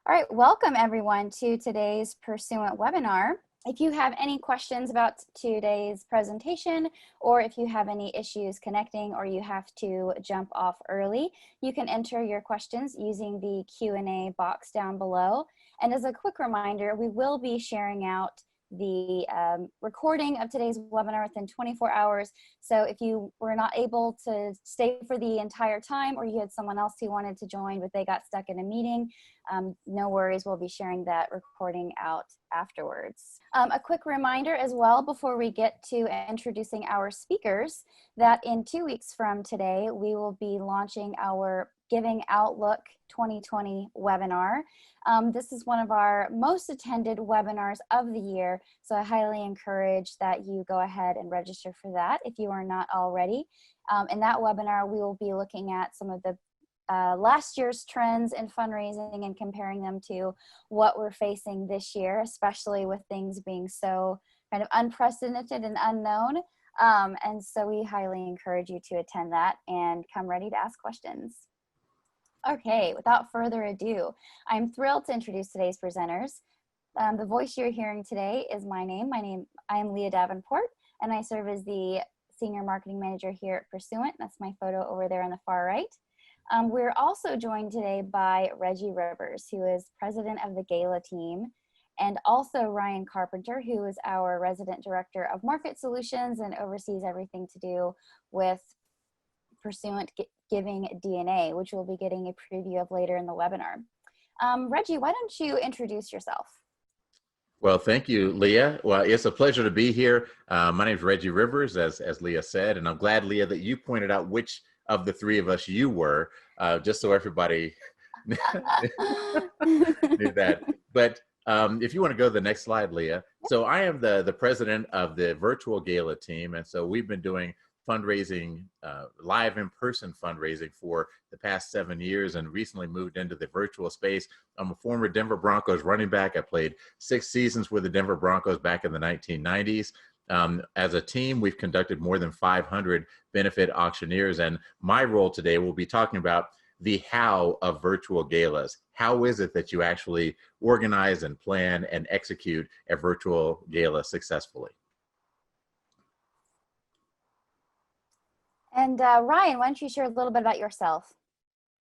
All right, welcome everyone to today's Pursuant webinar. If you have any questions about today's presentation, or if you have any issues connecting or you have to jump off early, you can enter your questions using the Q&A box down below. And as a quick reminder, we will be sharing out the recording of today's webinar within 24 hours. So if you were not able to stay for the entire time, or you had someone else who wanted to join but they got stuck in a meeting, no worries, we'll be sharing that recording out afterwards. A quick reminder as well before we get to introducing our speakers, that in 2 weeks from today, we will be launching our Giving Outlook 2020 webinar. This is one of our most attended webinars of the year, so I highly encourage that you go ahead and register for that if you are not already. In that webinar, we will be looking at some of the last year's trends in fundraising and comparing them to what we're facing this year, especially with things being so kind of unprecedented and unknown. And so we highly encourage you to attend that and come ready to ask questions. Okay, without further ado, I'm thrilled to introduce today's presenters. The voice you're hearing today is my name. I am Leah Davenport, and I serve as the Senior Marketing Manager here at Pursuant. That's my photo over there on the far right. We're also joined today by Reggie Rivers, who is President of the Gala Team, and also Ryan Carpenter, who is our Resident Director of Market Solutions and oversees everything to do with Pursuant Giving DNA, which we'll be getting a preview of later in the webinar. Reggie, why don't you introduce yourself? Well, thank you, Leah. Well, it's a pleasure to be here. My name is Reggie Rivers, as Leah said, and I'm glad, Leah, that you pointed out which of the three of us you were, just so everybody knew that. But if you want to go to the next slide, Leah. So I am the president of the virtual Gala team, and so we've been doing fundraising, live in-person fundraising for the past 7 years, and recently moved into the virtual space. I'm a former Denver Broncos running back. I played 6 seasons with the Denver Broncos back in the 1990s. As a team, we've conducted more than 500 benefit auctioneers, and my role today will be talking about the how of virtual galas. How is it that you actually organize and plan and execute a virtual gala successfully? And Ryan, why don't you share a little bit about yourself?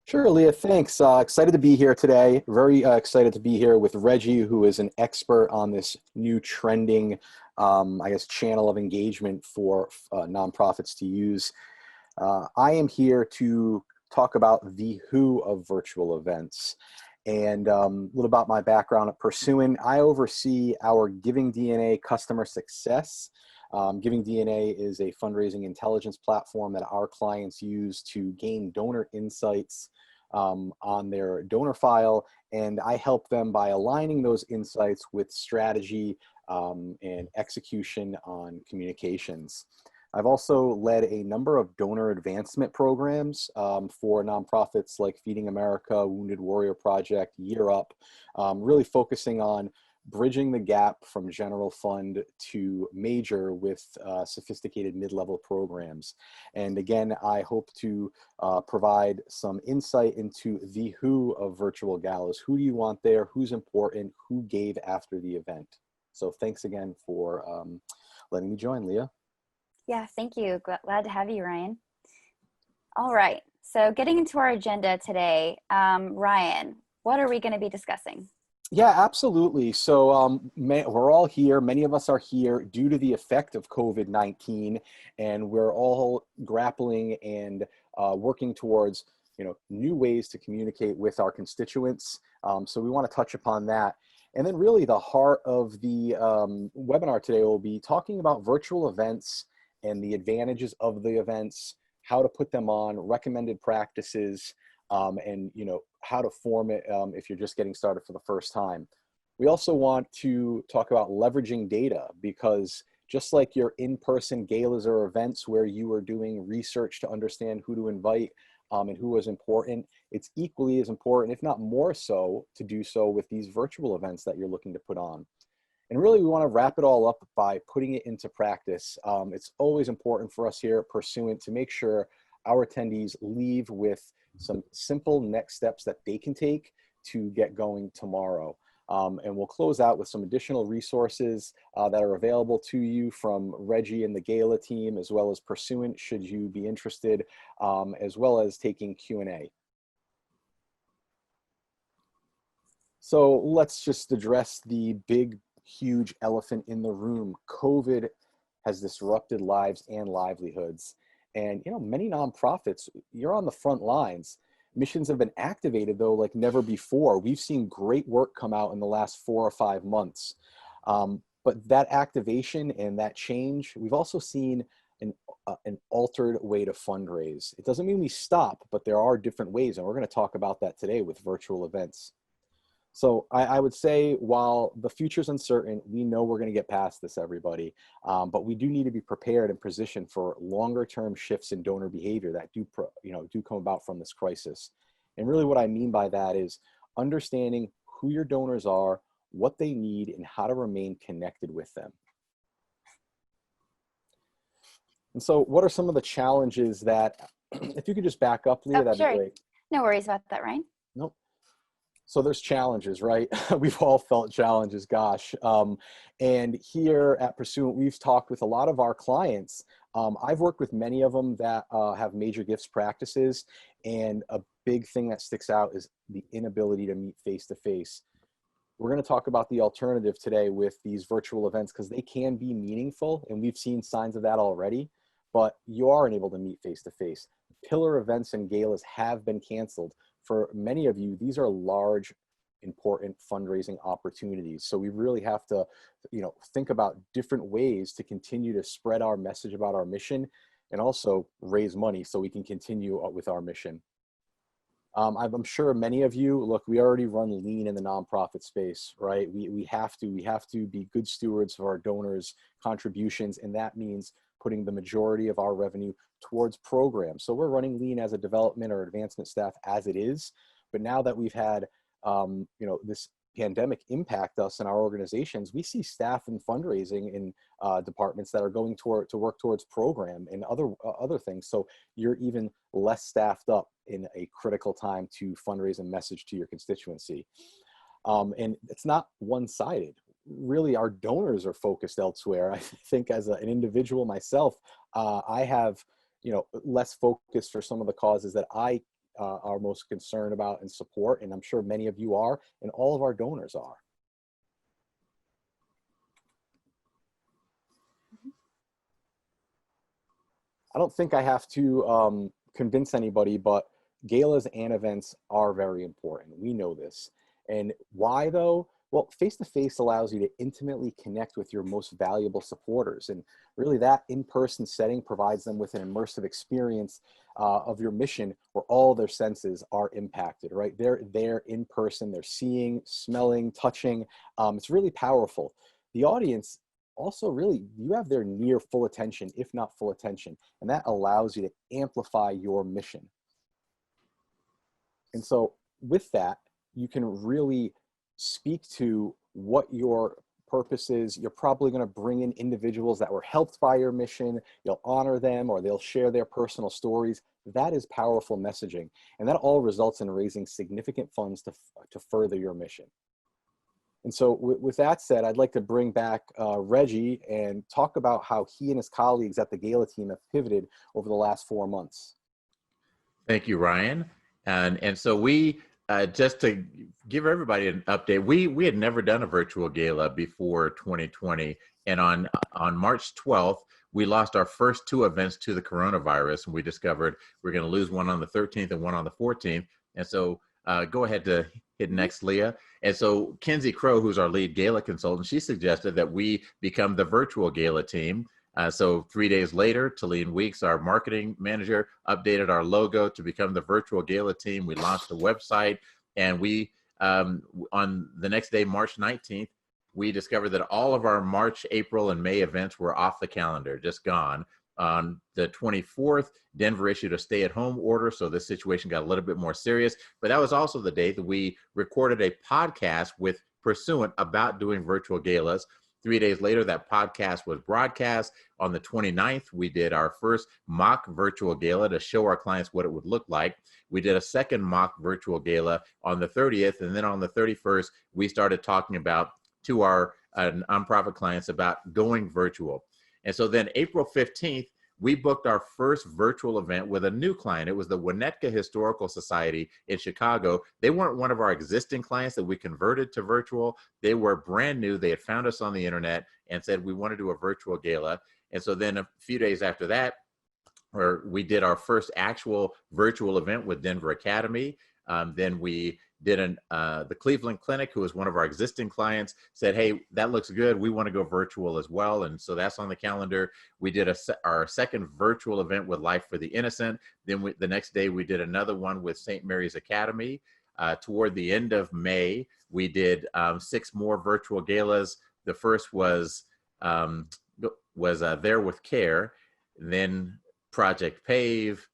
Sure, Leah, thanks. Excited to be here today. Very excited to be here with Reggie, who is an expert on this new trending, I guess, channel of engagement for nonprofits to use. I am here to talk about the who of virtual events. And a little about my background at Pursuant. I oversee our Giving DNA customer success. Giving DNA is a fundraising intelligence platform that our clients use to gain donor insights on their donor file, and I help them by aligning those insights with strategy and execution on communications. I've also led a number of donor advancement programs for nonprofits like Feeding America, Wounded Warrior Project, Year Up, really focusing on bridging the gap from general fund to major with sophisticated mid-level programs. And again, I hope to provide some insight into the who of virtual galas. Who do you want there? Who's important? Who gave after the event? So thanks again for letting me join, Leah. Yeah, thank you. Glad to have you, Ryan. All right, so getting into our agenda today, Ryan, what are we going to be discussing? Yeah, absolutely. So we're all here. Many of us are here due to the effect of COVID-19, and we're all grappling and working towards, new ways to communicate with our constituents. So we want to touch upon that. And then really the heart of the webinar today will be talking about virtual events and the advantages of the events, how to put them on, recommended practices, and how to form it if you're just getting started for the first time. We also want to talk about leveraging data, because just like your in-person galas or events where you are doing research to understand who to invite and who is important, it's equally as important, if not more so, to do so with these virtual events that you're looking to put on. And really, we want to wrap it all up by putting it into practice. It's always important for us here at Pursuant to make sure our attendees leave with some simple next steps that they can take to get going tomorrow. And we'll close out with some additional resources that are available to you from Reggie and the Gala team, as well as Pursuant, should you be interested, as well as taking Q&A. So let's just address the big, huge elephant in the room. COVID has disrupted lives and livelihoods. And, you know, many nonprofits, you're on the front lines. Missions have been activated, though, like never before. We've seen great work come out in the last 4 or 5 months. But that activation and that change, we've also seen an altered way to fundraise. It doesn't mean we stop, but there are different ways. And we're going to talk about that today with virtual events. So I would say, while the future's uncertain, we know we're going to get past this, everybody. But we do need to be prepared and positioned for longer term shifts in donor behavior that do come about from this crisis. And really what I mean by that is understanding who your donors are, what they need, and how to remain connected with them. And so what are some of the challenges that, if you could just back up, Leah, that'd be great. No worries about that, Ryan. Nope. So there's challenges, right? We've all felt challenges, gosh. And here at Pursuant, we've talked with a lot of our clients. I've worked with many of them that have major gifts practices. And a big thing that sticks out is the inability to meet face-to-face. We're going to talk about the alternative today with these virtual events, because they can be meaningful. And we've seen signs of that already, but you are unable to meet face-to-face. Pillar events and galas have been canceled. For many of you, these are large, important fundraising opportunities. So we really have to, think about different ways to continue to spread our message about our mission and also raise money so we can continue with our mission. I'm sure many of you, look, we already run lean in the nonprofit space, right? We have to be good stewards of our donors' contributions, and that means putting the majority of our revenue towards programs. So we're running lean as a development or advancement staff as it is, but now that we've had this pandemic impact us in our organizations, we see staff and fundraising in departments that are going to work towards program and other things. So you're even less staffed up in a critical time to fundraise and message to your constituency. And it's not one-sided. Really, our donors are focused elsewhere. I think as an individual myself, I have less focus for some of the causes that I are most concerned about and support, and I'm sure many of you are, and all of our donors are. I don't think I have to convince anybody, but galas and events are very important. We know this. And why though? Well, face-to-face allows you to intimately connect with your most valuable supporters. And really that in-person setting provides them with an immersive experience of your mission where all their senses are impacted, right? They're there in person, they're seeing, smelling, touching. It's really powerful. The audience also really, you have their near full attention, if not full attention, and that allows you to amplify your mission. And so with that, you can really speak to what your purpose is. You're probably going to bring in individuals that were helped by your mission. You'll honor them, or they'll share their personal stories. That is powerful messaging. And that all results in raising significant funds to further your mission. And so with that said, I'd like to bring back Reggie and talk about how he and his colleagues at the Gala team have pivoted over the last 4 months. Thank you, Ryan. And so we, just to give everybody an update, we had never done a virtual gala before 2020. And on March 12th, we lost our first 2 events to the coronavirus, and we discovered we're going to lose one on the 13th and one on the 14th. And so go ahead to hit next, Leah. And so Kenzie Crow, who's our lead gala consultant, she suggested that we become the virtual gala team. So 3 days later, Talene Weeks, our marketing manager, updated our logo to become the virtual gala team. We launched a website, and we, on the next day, March 19th, we discovered that all of our March, April, and May events were off the calendar, just gone. On the 24th, Denver issued a stay-at-home order, so this situation got a little bit more serious. But that was also the day that we recorded a podcast with Pursuant about doing virtual galas. 3 days later, that podcast was broadcast. On the 29th, we did our first mock virtual gala to show our clients what it would look like. We did a second mock virtual gala on the 30th. And then on the 31st, we started talking about to our nonprofit clients about going virtual. And so then April 15th, we booked our first virtual event with a new client. It was the Winnetka Historical Society in Chicago. They weren't one of our existing clients that we converted to virtual. They were brand new. They had found us on the internet and said, we want to do a virtual gala. And so then a few days after that, we did our first actual virtual event with Denver Academy. Then we did the Cleveland Clinic, who was one of our existing clients, said, hey, that looks good. We want to go virtual as well. And so that's on the calendar. We did our second virtual event with Life for the Innocent. Then the next day, we did another one with St. Mary's Academy. Toward the end of May, we did 6 more virtual galas. The first was There With Care, then Project PAVE,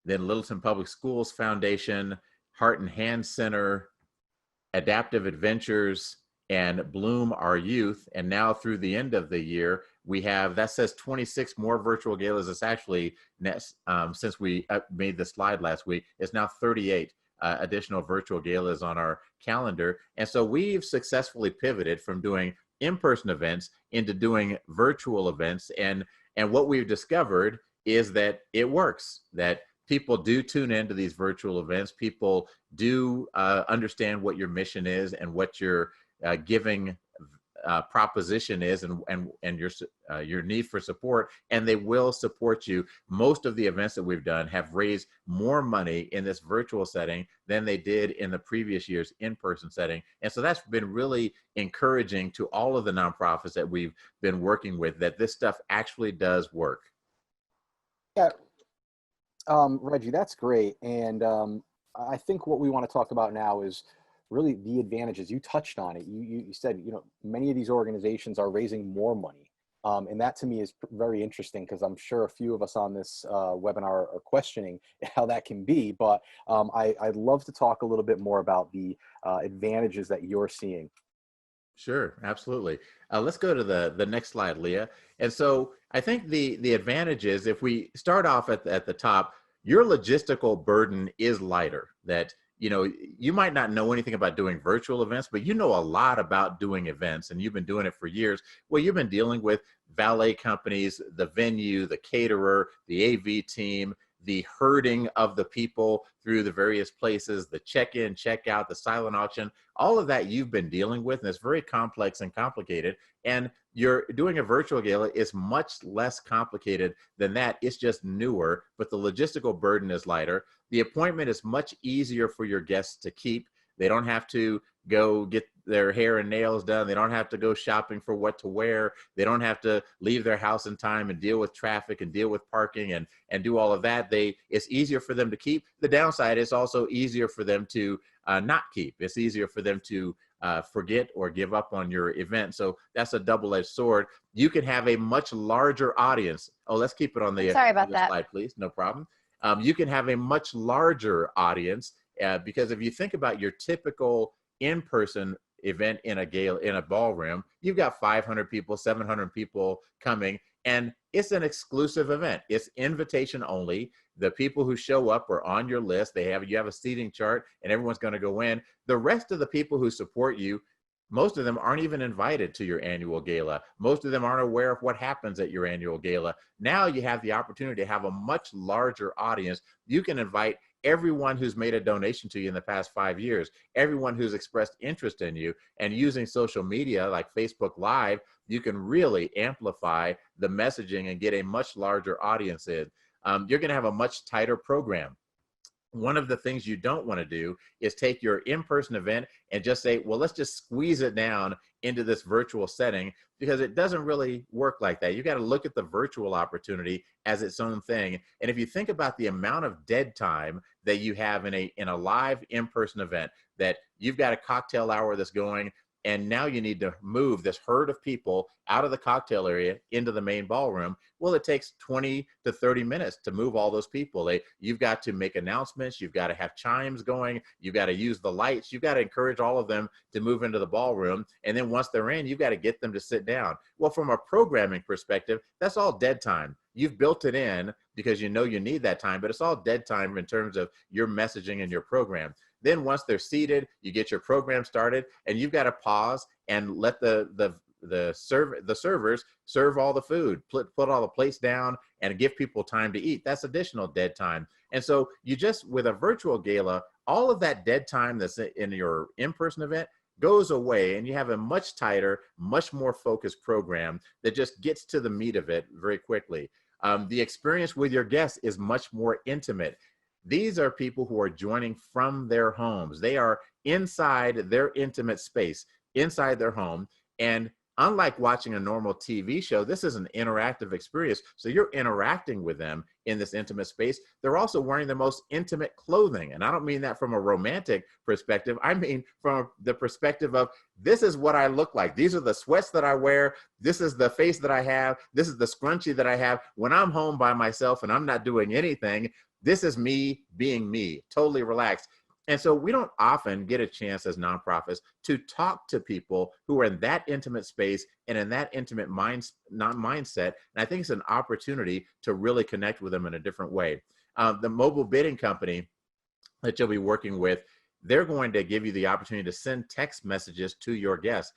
then Littleton Public Schools Foundation, Heart and Hand Center, Adaptive Adventures, and Bloom Our Youth. And now through the end of the year, we have, that says 26 more virtual galas. It's actually, since we made the slide last week, it's now 38 additional virtual galas on our calendar. And so we've successfully pivoted from doing in-person events into doing virtual events. And what we've discovered is that it works, that people do tune into these virtual events. People do understand what your mission is and what your giving proposition is, and your need for support, and they will support you. Most of the events that we've done have raised more money in this virtual setting than they did in the previous year's in-person setting. And so that's been really encouraging to all of the nonprofits that we've been working with, that this stuff actually does work. Yeah. Reggie, that's great. And I think what we want to talk about now is really the advantages. You touched on it. You said, many of these organizations are raising more money. And that to me is very interesting, because I'm sure a few of us on this webinar are questioning how that can be. But I'd love to talk a little bit more about the advantages that you're seeing. Sure, absolutely. Let's go to the next slide, Leah. And so I think the advantage is, if we start off at the top, your logistical burden is lighter. That, you might not know anything about doing virtual events, but you know a lot about doing events, and you've been doing it for years. Well, you've been dealing with valet companies, the venue, the caterer, the AV team, the herding of the people through the various places, the check-in, check-out, the silent auction, all of that you've been dealing with, and it's very complex and complicated. And you're doing a virtual gala is much less complicated than that. It's just newer, but the logistical burden is lighter. The appointment is much easier for your guests to keep. They don't have to go get their hair and nails done. They don't have to go shopping for what to wear. They don't have to leave their house in time and deal with traffic and deal with parking and do all of that. It's easier for them to keep. The downside is also easier for them to not keep. It's easier for them to forget or give up on your event. So that's a double-edged sword. You can have a much larger audience. Oh, let's keep it on the Sorry about that slide, please. No problem. You can have a much larger audience because if you think about your typical in-person event in a ballroom, you've got 500 people, 700 people coming, and it's an exclusive event. It's invitation only. The people who show up are on your list. You have a seating chart, and everyone's going to go in. The rest of the people who support you, most of them aren't even invited to your annual gala. Most of them aren't aware of what happens at your annual gala. Now you have the opportunity to have a much larger audience. You can invite everyone who's made a donation to you in the past 5 years, everyone who's expressed interest in you, and using social media like Facebook Live, you can really amplify the messaging and get a much larger audience in. You're going to have a much tighter program. One of the things you don't want to do is take your in-person event and just say, well, let's just squeeze it down into this virtual setting, because it doesn't really work like that. You got to look at the virtual opportunity as its own thing. And if you think about the amount of dead time that you have in a live in-person event, that you've got a cocktail hour that's going, and now you need to move this herd of people out of the cocktail area into the main ballroom. Well, it takes 20 to 30 minutes to move all those people. You've got to make announcements, you've got to have chimes going, you've got to use the lights, you've got to encourage all of them to move into the ballroom. And then once they're in, you've got to get them to sit down. Well, from a programming perspective, that's all dead time. You've built it in because you know you need that time, but it's all dead time in terms of your messaging and your program. Then once they're seated, you get your program started, and you've got to pause and let the servers serve all the food, put all the plates down, and give people time to eat. That's additional dead time. And so you just, with a virtual gala, all of that dead time that's in your in-person event goes away, and you have a much tighter, much more focused program that just gets to the meat of it very quickly. The experience with your guests is much more intimate. These are people who are joining from their homes. They are inside their intimate space, inside their home. And unlike watching a normal TV show, this is an interactive experience. So you're interacting with them in this intimate space. They're also wearing the most intimate clothing. And I don't mean that from a romantic perspective. I mean from the perspective of, this is what I look like. These are the sweats that I wear. This is the face that I have. This is the scrunchie that I have. When I'm home by myself and I'm not doing anything, this is me being me, totally relaxed. And so we don't often get a chance as nonprofits to talk to people who are in that intimate space and in that intimate mindset. And I think it's an opportunity to really connect with them in a different way. The mobile bidding company that you'll be working with, they're going to give you the opportunity to send text messages to your guests.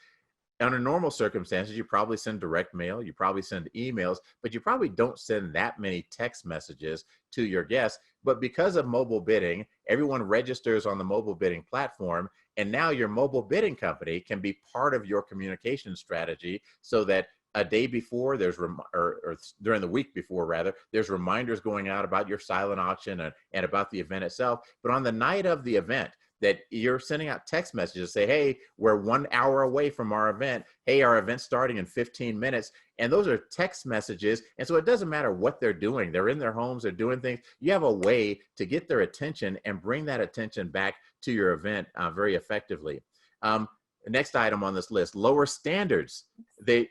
Under normal circumstances, you probably send direct mail, you probably send emails, but you probably don't send that many text messages to your guests. But because of mobile bidding, everyone registers on the mobile bidding platform, and now your mobile bidding company can be part of your communication strategy, so that a day before, or during the week before rather, there's reminders going out about your silent auction and about the event itself. But on the night of the event, that you're sending out text messages, say, hey, we're 1 hour away from our event. Hey, our event's starting in 15 minutes. And those are text messages. And so it doesn't matter what they're doing. They're in their homes, they're doing things. You have a way to get their attention and bring that attention back to your event very effectively. The next item on this list, lower standards. The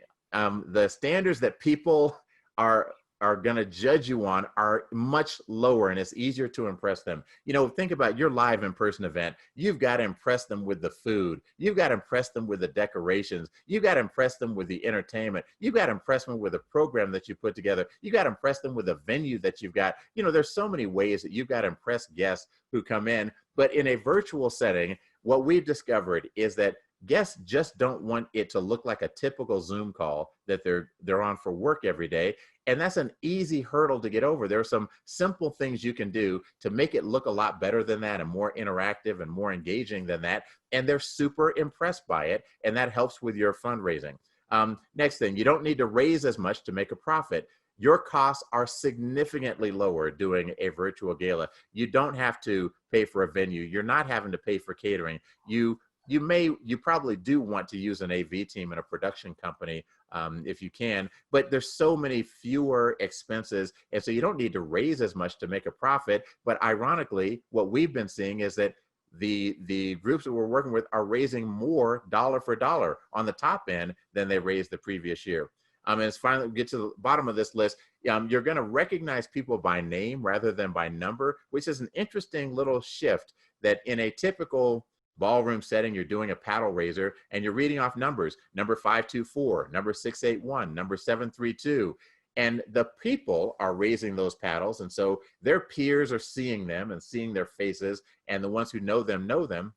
standards that people are going to judge you on are much lower, and it's easier to impress them. You know, think about your live in-person event. You've got to impress them with the food. You've got to impress them with the decorations. You've got to impress them with the entertainment. You've got to impress them with a program that you put together. You've got to impress them with a venue that you've got. You know, there's so many ways that you've got to impress guests who come in. But in a virtual setting, what we've discovered is that guests just don't want it to look like a typical Zoom call that they're on for work every day. And that's an easy hurdle to get over. There are some simple things you can do to make it look a lot better than that, and more interactive and more engaging than that. And they're super impressed by it. And that helps with your fundraising. Next thing, you don't need to raise as much to make a profit. Your costs are significantly lower doing a virtual gala. You don't have to pay for a venue. You're not having to pay for catering. You probably do want to use an AV team and a production company if you can, but there's so many fewer expenses. And so you don't need to raise as much to make a profit. But ironically, what we've been seeing is that the groups that we're working with are raising more dollar for dollar on the top end than they raised the previous year. And it's finally, we get to the bottom of this list. You're going to recognize people by name rather than by number, which is an interesting little shift. That in a typical ballroom setting, you're doing a paddle raiser and you're reading off numbers, number 524, number 681, number 732. And the people are raising those paddles. And so their peers are seeing them and seeing their faces, and the ones who know them know them.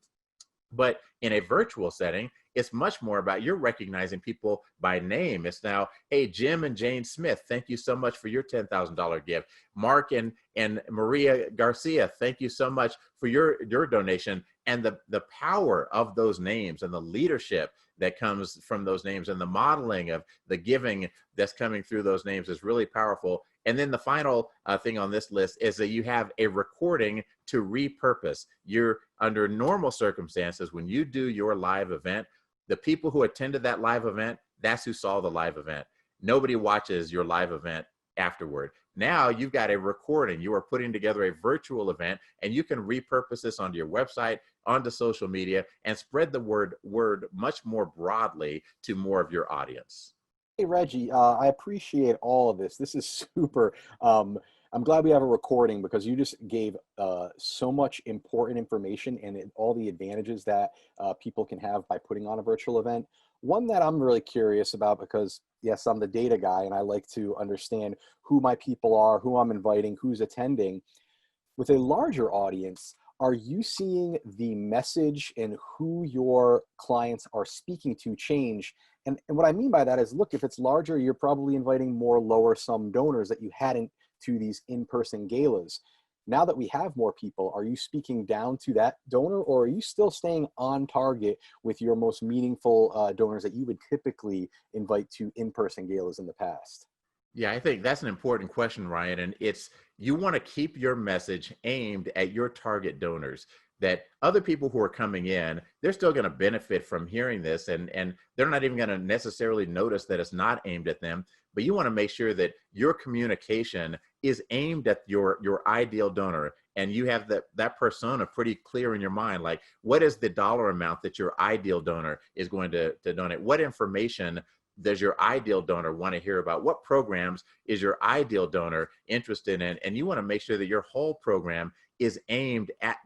But in a virtual setting, it's much more about you're recognizing people by name. It's now, hey, Jim and Jane Smith, thank you so much for your $10,000 gift. Mark and Maria Garcia, thank you so much for your donation. And the power of those names and the leadership that comes from those names and the modeling of the giving that's coming through those names is really powerful. And then the final thing on this list is that you have a recording to repurpose. You're under normal circumstances, when you do your live event, the people who attended that live event, that's who saw the live event. Nobody watches your live event afterward. Now you've got a recording. You are putting together a virtual event, and you can repurpose this onto your website, onto social media, and spread the word much more broadly to more of your audience. Hey, Reggie, I appreciate all of this. This is super. I'm glad we have a recording because you just gave so much important information and all the advantages that people can have by putting on a virtual event. One that I'm really curious about because, yes, I'm the data guy and I like to understand who my people are, who I'm inviting, who's attending. With a larger audience, are you seeing the message and who your clients are speaking to change? And what I mean by that is, look, if it's larger, you're probably inviting more lower sum donors that you hadn't to these in-person galas. Now that we have more people, are you speaking down to that donor, or are you still staying on target with your most meaningful donors that you would typically invite to in-person galas in the past? Yeah, I think that's an important question, Ryan. And it's, you want to keep your message aimed at your target donors, that other people who are coming in, they're still going to benefit from hearing this, and they're not even going to necessarily notice that it's not aimed at them. But you want to make sure that your communication is aimed at your ideal donor, and you have that persona pretty clear in your mind. Like, what is the dollar amount that your ideal donor is going to donate? What information does your ideal donor want to hear about? What programs is your ideal donor interested in? And you want to make sure that your whole program is aimed at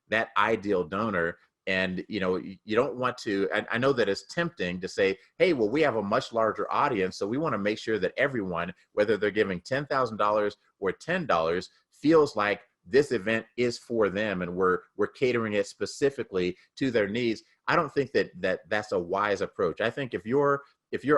that ideal donor. And you don't want to, I know that it's tempting to say, hey, well, we have a much larger audience, so we want to make sure that everyone, whether they're giving $10,000 or $10, feels like this event is for them, and we're catering it specifically to their needs. I don't think that's a wise approach. I think if your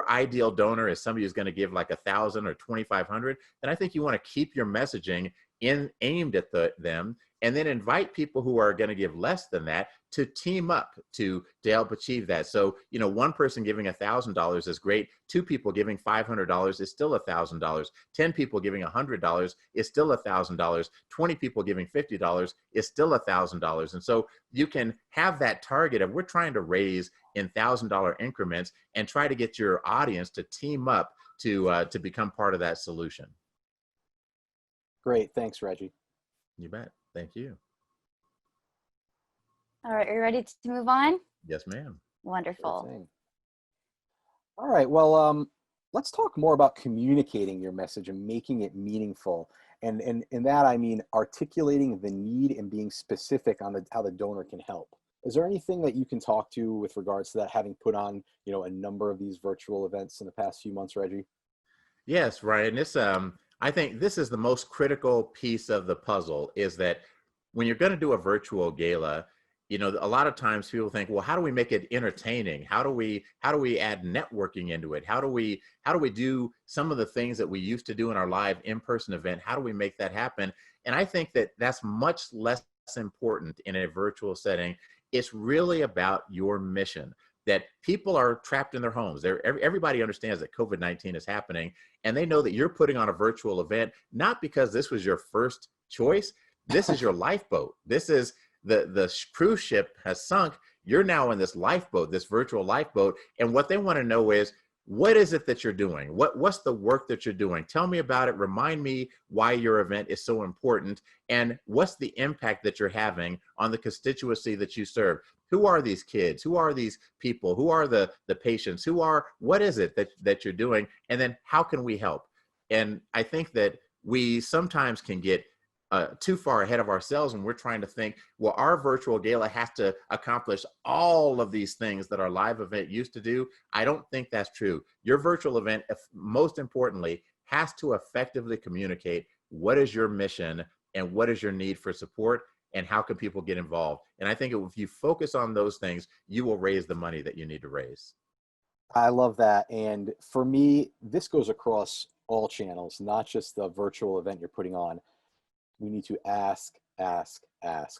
ideal donor is somebody who's going to give like 1,000 or 2,500, then I think you want to keep your messaging aimed at them, and then invite people who are going to give less than that to team up to help achieve that. So, one person giving $1,000 is great. 2 people giving $500 is still $1,000. 10 people giving $100 is still $1,000. 20 people giving $50 is still $1,000. And so you can have that target of, we're trying to raise in $1,000 increments, and try to get your audience to team up to become part of that solution. Great. Thanks, Reggie. You bet. Thank you. All right, are you ready to move on? Yes, ma'am. Wonderful. Sure. All right. Well, let's talk more about communicating your message and making it meaningful. And in that, I mean articulating the need and being specific on how the donor can help. Is there anything that you can talk to with regards to that, having put on, a number of these virtual events in the past few months, Reggie? Yes, Ryan. I think this is the most critical piece of the puzzle, is that when you're going to do a virtual gala, a lot of times people think, well, how do we make it entertaining? How do we add networking into it? How do we do some of the things that we used to do in our live in-person event? How do we make that happen? And I think that that's much less important in a virtual setting. It's really about your mission, that people are trapped in their homes. Everybody understands that COVID-19 is happening, and they know that you're putting on a virtual event, not because this was your first choice. This is your lifeboat. This is the cruise ship has sunk. You're now in this lifeboat, this virtual lifeboat. And what they want to know is, what is it that you're doing? What's the work that you're doing? Tell me about it. Remind me why your event is so important. And what's the impact that you're having on the constituency that you serve? Who are these kids? Who are these people? Who are the patients? What is it that you're doing? And then how can we help? And I think that we sometimes can get too far ahead of ourselves when we're trying to think, well, our virtual gala has to accomplish all of these things that our live event used to do. I don't think that's true. Your virtual event, most importantly, has to effectively communicate what is your mission and what is your need for support and how can people get involved. And I think if you focus on those things, you will raise the money that you need to raise. I love that. And for me, this goes across all channels, not just the virtual event you're putting on. We need to ask,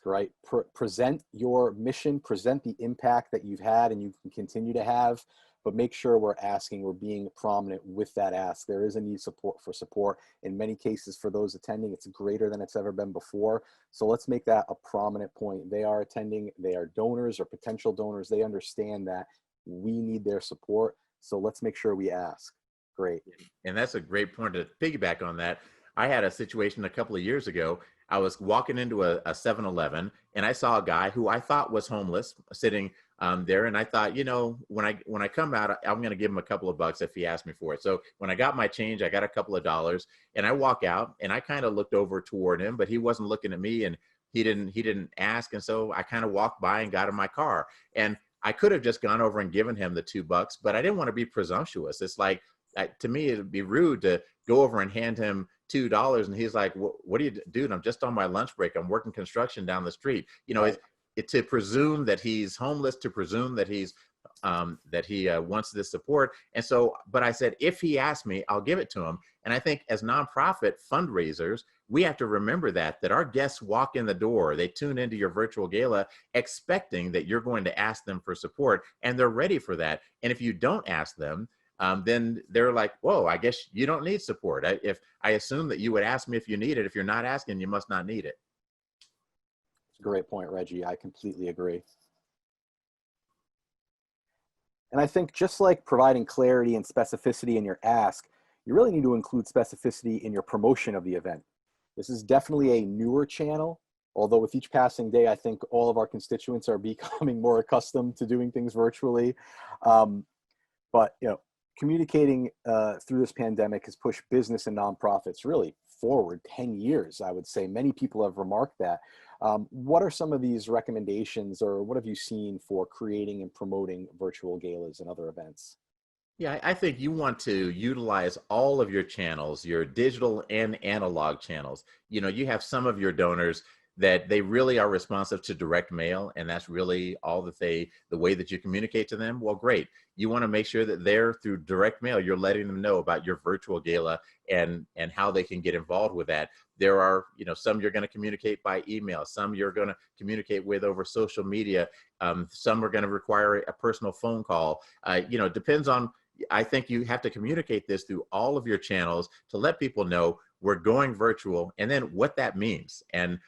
right? Present your mission, present the impact that you've had and you can continue to have, but make sure we're asking, we're being prominent with that ask. There is a need for support. In many cases, for those attending, it's greater than it's ever been before. So let's make that a prominent point. They are attending, they are donors or potential donors. They understand that we need their support. So let's make sure we ask. Great. And that's a great point to piggyback on that. I had a situation a couple of years ago. I was walking into a 7-Eleven and I saw a guy who I thought was homeless sitting there. And I thought, when I come out, I'm going to give him a couple of bucks if he asks me for it. So when I got my change, I got a couple of dollars and I walk out and I kind of looked over toward him, but he wasn't looking at me and he didn't ask. And so I kind of walked by and got in my car. And I could have just gone over and given him the $2, but I didn't want to be presumptuous. It's like, to me, it'd be rude to go over and hand him $2. And he's like, what do you do? I'm just on my lunch break. I'm working construction down the street. Right. It's to presume that he's homeless, to presume that he wants this support. And so, but I said, if he asks me, I'll give it to him. And I think as nonprofit fundraisers, we have to remember that our guests walk in the door, they tune into your virtual gala expecting that you're going to ask them for support, and they're ready for that. And if you don't ask them, then they're like, whoa, I guess you don't need support. If I assume that you would ask me if you need it, if you're not asking, you must not need it. It's a great point, Reggie. I completely agree. And I think just like providing clarity and specificity in your ask, you really need to include specificity in your promotion of the event. This is definitely a newer channel, although with each passing day, I think all of our constituents are becoming more accustomed to doing things virtually. But communicating through this pandemic has pushed business and nonprofits really forward 10 years, I would say. Many people have remarked that. What are some of these recommendations, or what have you seen for creating and promoting virtual galas and other events? Yeah, I think you want to utilize all of your channels, your digital and analog channels. You have some of your donors that they really are responsive to direct mail, and that's really all that the way that you communicate to them. Well, great. You want to make sure that they're through direct mail, you're letting them know about your virtual gala and how they can get involved with that. There are, some you're going to communicate by email, some you're going to communicate with over social media, some are going to require a personal phone call. Depends on, I think you have to communicate this through all of your channels to let people know we're going virtual and then what that means. And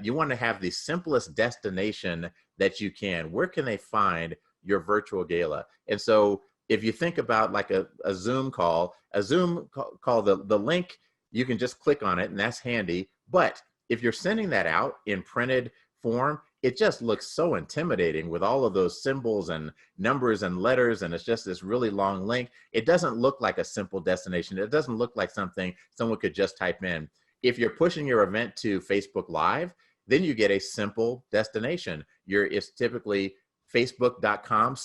you want to have the simplest destination that you can. Where can they find your virtual gala? And so if you think about like a Zoom call, the link, you can just click on it and that's handy. But if you're sending that out in printed form, it just looks so intimidating with all of those symbols and numbers and letters, and it's just this really long link. It doesn't look like a simple destination. It doesn't look like something someone could just type in. If you're pushing your event to Facebook Live, then you get a simple destination. It's typically facebook.com/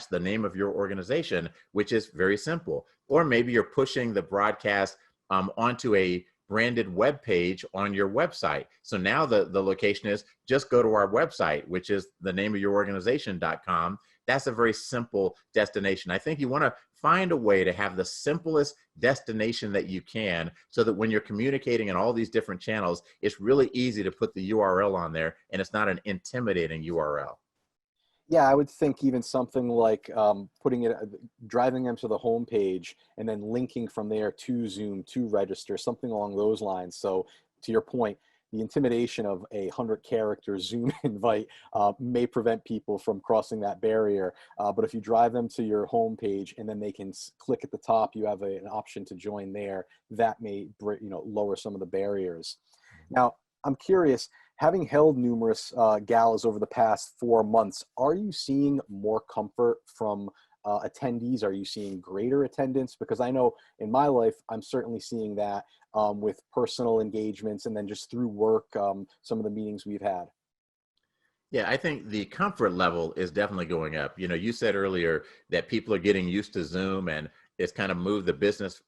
the name of your organization, which is very simple. Or maybe you're pushing the broadcast onto a branded web page on your website. So now the location is just go to our website, which is the name of your organization.com. That's a very simple destination. I think you want to find a way to have the simplest destination that you can so that when you're communicating in all these different channels, it's really easy to put the URL on there and it's not an intimidating URL. Yeah, I would think even something like driving them to the home page and then linking from there to Zoom to register, something along those lines. So to your point, the intimidation of a 100-character Zoom invite may prevent people from crossing that barrier. But if you drive them to your home page and then they can click at the top, you have an option to join there. That may lower some of the barriers. Now, I'm curious, having held numerous galas over the past 4 months, are you seeing more comfort from attendees? Are you seeing greater attendance? Because I know in my life, I'm certainly seeing that with personal engagements and then just through work, some of the meetings we've had. Yeah, I think the comfort level is definitely going up. You said earlier that people are getting used to Zoom and it's kind of moved the business,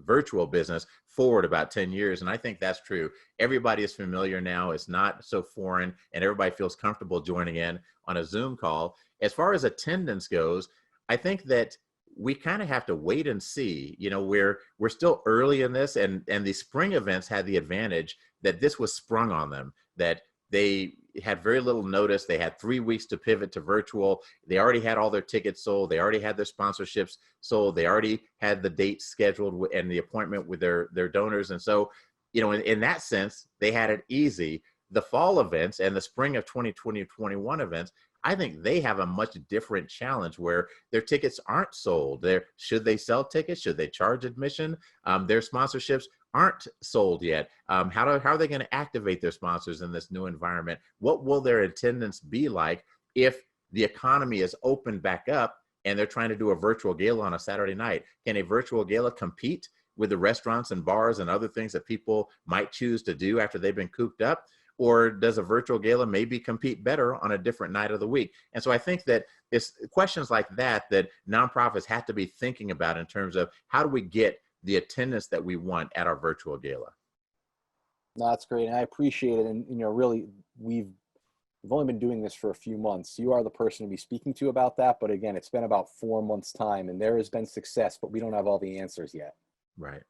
virtual business forward about 10 years. And I think that's true. Everybody is familiar now. It's not so foreign and everybody feels comfortable joining in on a Zoom call. As far as attendance goes, I think that we kind of have to wait and see. We're still early in this, and the spring events had the advantage that this was sprung on them, that they had very little notice. They had 3 weeks to pivot to virtual. They already had all their tickets sold. They already had their sponsorships sold. They already had the dates scheduled and the appointment with their donors. And so, in that sense, they had it easy. The fall events and the spring of 2020-21 events, I think they have a much different challenge where their tickets aren't sold. Should they sell tickets? Should they charge admission? Their sponsorships aren't sold yet. How are they going to activate their sponsors in this new environment? What will their attendance be like if the economy is opened back up and they're trying to do a virtual gala on a Saturday night? Can a virtual gala compete with the restaurants and bars and other things that people might choose to do after they've been cooped up? Or does a virtual gala maybe compete better on a different night of the week? And so I think that it's questions like that that nonprofits have to be thinking about in terms of how do we get the attendance that we want at our virtual gala. No, that's great, and I appreciate it. And really, we've only been doing this for a few months. You are the person to be speaking to about that. But again, it's been about 4 months' time, and there has been success, but we don't have all the answers yet. Right.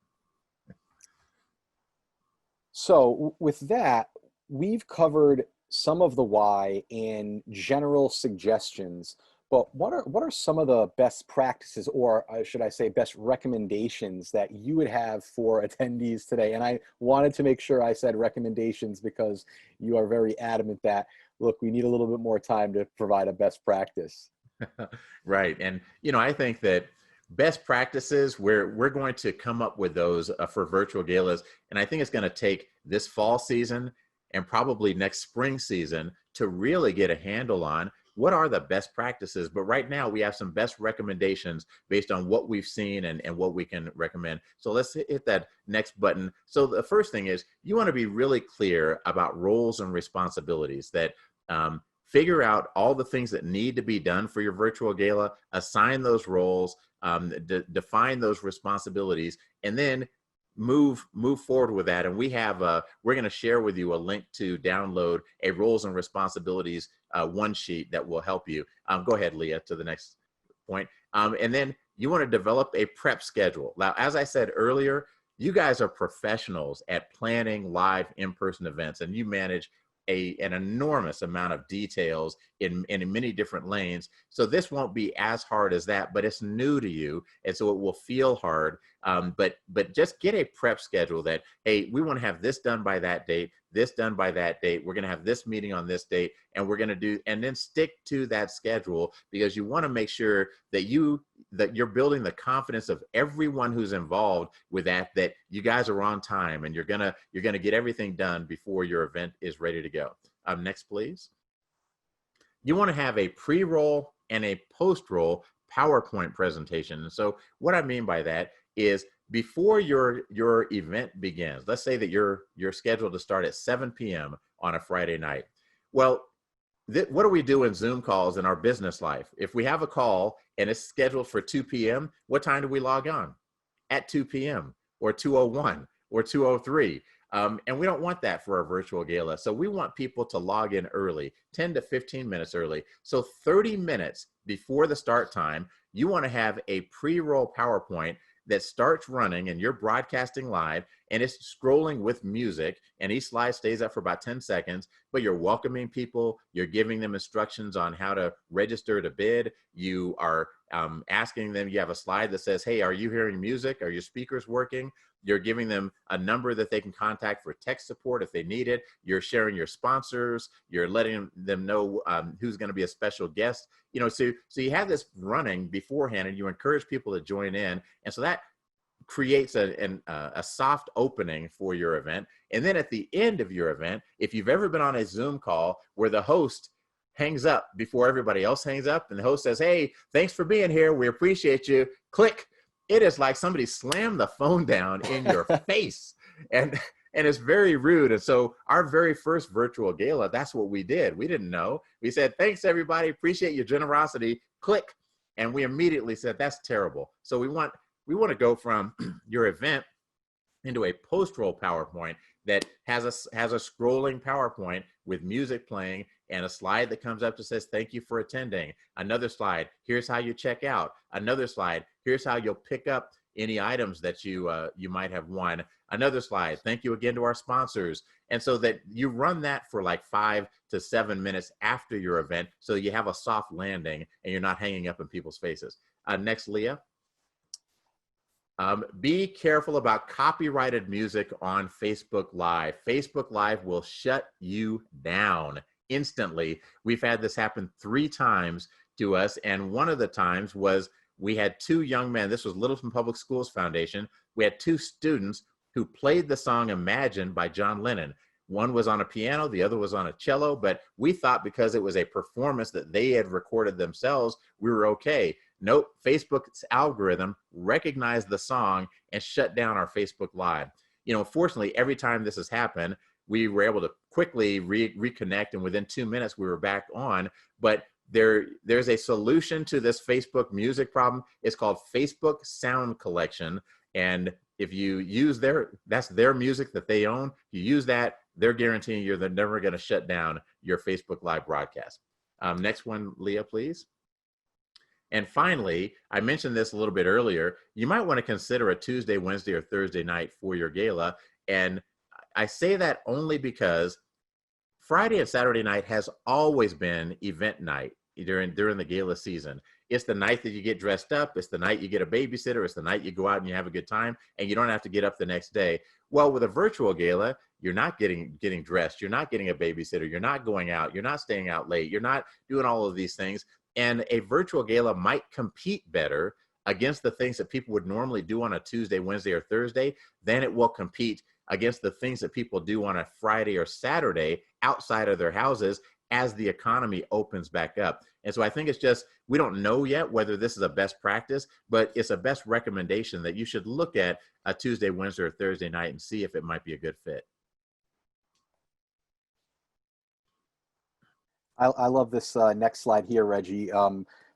So with that, we've covered some of the why and general suggestions, but what are some of the best practices, or should I say best recommendations, that you would have for attendees today? And I wanted to make sure I said recommendations because you are very adamant that, look, we need a little bit more time to provide a best practice. Right. And, I think that best practices, we're going to come up with those for virtual galas. And I think it's going to take this fall season and probably next spring season to really get a handle on what are the best practices. But right now we have some best recommendations based on what we've seen and what we can recommend. So let's hit that next button. So the first thing is you want to be really clear about roles and responsibilities, that figure out all the things that need to be done for your virtual gala, assign those roles, define those responsibilities, and then move forward with that. And we're going to share with you a link to download a roles and responsibilities one sheet that will help you. Go ahead, Leah, to the next point. And then you want to develop a prep schedule. Now, as I said earlier, you guys are professionals at planning live in-person events, and you manage an enormous amount of details in many different lanes. So this won't be as hard as that, but it's new to you, and so it will feel hard. But just get a prep schedule that, hey, we want to have this done by that date, this done by that date. We're going to have this meeting on this date, and we're going to do, and then stick to that schedule, because you want to make sure that you're building the confidence of everyone who's involved with that you guys are on time and you're gonna get everything done before your event is ready to go. Next, please. You want to have a pre-roll and a post-roll PowerPoint presentation. And so what I mean by that is before your event begins, let's say that you're scheduled to start at 7 p.m. on a Friday night. Well, what do we do in Zoom calls in our business life? If we have a call and it's scheduled for 2 p.m., what time do we log on? At 2 p.m. or 2:01 or 2:03. And we don't want that for our virtual gala. So we want people to log in early, 10 to 15 minutes early. So 30 minutes before the start time, you want to have a pre-roll PowerPoint that starts running, and you're broadcasting live, and it's scrolling with music, and each slide stays up for about 10 seconds, but you're welcoming people, you're giving them instructions on how to register to bid, you are asking them, you have a slide that says, hey, are you hearing music? Are your speakers working? You're giving them a number that they can contact for tech support if they need it. You're sharing your sponsors. You're letting them know who's going to be a special guest. So you have this running beforehand, and you encourage people to join in. And so that creates a soft opening for your event. And then at the end of your event, if you've ever been on a Zoom call where the host hangs up before everybody else hangs up, and the host says, hey, thanks for being here. We appreciate you. Click. It is like somebody slammed the phone down in your face, and it's very rude. And so our very first virtual gala, that's what we did. We didn't know. We said, thanks everybody, appreciate your generosity, click. And we immediately said, that's terrible. So we want to go from your event into a post-roll PowerPoint that has a scrolling PowerPoint with music playing and a slide that comes up that says, thank you for attending. Another slide, here's how you check out. Another slide, here's how you'll pick up any items that you might have won. Another slide, thank you again to our sponsors. And so that you run that for like 5 to 7 minutes after your event, so you have a soft landing and you're not hanging up in people's faces. Next, Leah. Be careful about copyrighted music on Facebook Live. Facebook Live will shut you down instantly. We've had this happen 3 times to us. And one of the times was we had 2 young men. This was Littleton Public Schools Foundation. We had 2 students who played the song Imagine by John Lennon. One was on a piano, the other was on a cello, but we thought because it was a performance that they had recorded themselves, we were okay. Nope, Facebook's algorithm recognized the song and shut down our Facebook Live. You know, fortunately, every time this has happened, we were able to quickly reconnect, and within 2 minutes we were back on. But there's a solution to this Facebook music problem. It's called Facebook Sound Collection, and if you use that's their music that they own. If you use that, they're guaranteeing they're never going to shut down your Facebook Live broadcast. Next one, Leah, please. And finally, I mentioned this a little bit earlier, you might want to consider a Tuesday, Wednesday, or Thursday night for your gala. And I say that only because Friday and Saturday night has always been event night during the gala season. It's the night that you get dressed up. It's the night you get a babysitter. It's the night you go out and you have a good time, and you don't have to get up the next day. Well, with a virtual gala, you're not getting dressed. You're not getting a babysitter. You're not going out. You're not staying out late. You're not doing all of these things. And a virtual gala might compete better against the things that people would normally do on a Tuesday, Wednesday, or Thursday than it will compete against the things that people do on a Friday or Saturday outside of their houses as the economy opens back up. And so I think it's just, we don't know yet whether this is a best practice, but it's a best recommendation that you should look at a Tuesday, Wednesday, or Thursday night and see if it might be a good fit. I love this next slide here, Reggie.